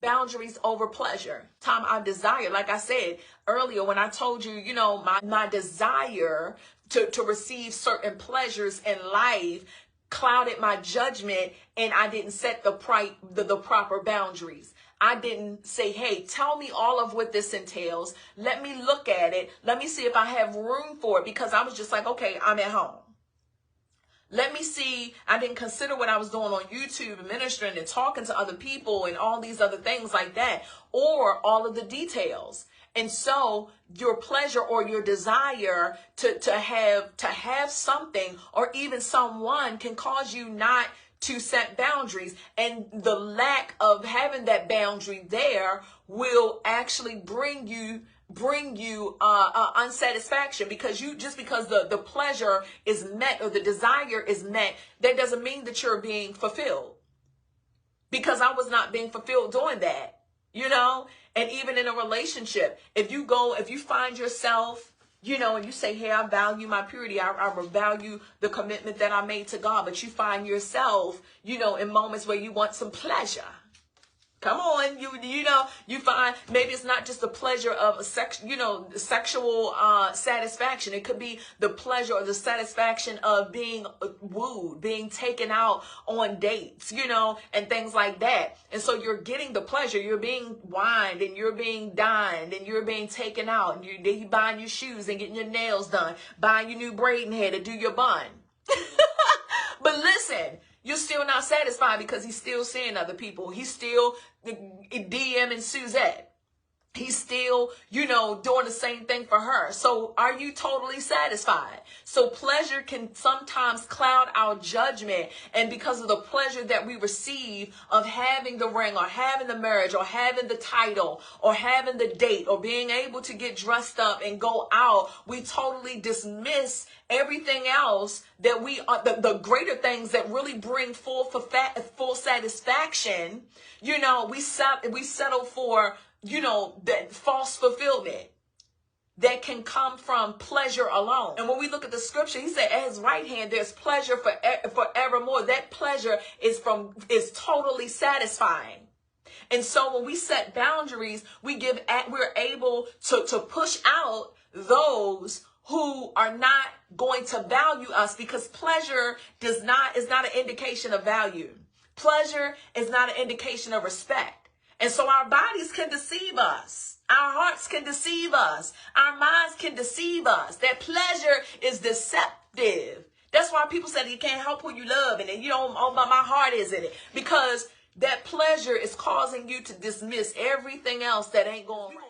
boundaries over pleasure. Time I desire, like I said earlier when I told you, you know, my desire to receive certain pleasures in life clouded my judgment, and I didn't set the proper boundaries. I didn't say, hey, tell me all of what this entails. Let me look at it. Let me see if I have room for it, because I was just like, okay, I'm at home. Let me see. I didn't consider what I was doing on YouTube and ministering and talking to other people and all these other things like that, or all of the details. And so your pleasure or your desire to have something or even someone can cause you not to set boundaries. And the lack of having that boundary there will actually bring you unsatisfaction, because because the pleasure is met or the desire is met, that doesn't mean that you're being fulfilled, because I was not being fulfilled doing that, you know. And even in a relationship, if you find yourself, you know, and you say, hey, I value my purity, I value the commitment that I made to God, but you find yourself, you know, in moments where you want some pleasure. Come on, you know, you find maybe it's not just the pleasure of sexual satisfaction. It could be the pleasure or the satisfaction of being wooed, being taken out on dates, you know, and things like that. And so you're getting the pleasure. You're being wined and you're being dined and you're being taken out, and you buying your shoes and getting your nails done, buying your new braiding hair to do your bun. But listen, you're still not satisfied, because he's still seeing other people. He's still DMing Suzette. He's still, you know, doing the same thing for her. So are you totally satisfied? So pleasure can sometimes cloud our judgment. And because of the pleasure that we receive of having the ring or having the marriage or having the title or having the date or being able to get dressed up and go out, we totally dismiss everything else that we are, the greater things that really bring full satisfaction. You know, we settle for, you know, that false fulfillment that can come from pleasure alone. And when we look at the scripture, he said at his right hand there's pleasure forevermore. That pleasure is totally satisfying. And so when we set boundaries, we're able to push out those who are not going to value us, because pleasure is not an indication of value. Pleasure is not an indication of respect. And so our bodies can deceive us. Our hearts can deceive us. Our minds can deceive us. That pleasure is deceptive. That's why people say you can't help who you love. And then, you know, oh, my heart is in it. Because that pleasure is causing you to dismiss everything else that ain't going right.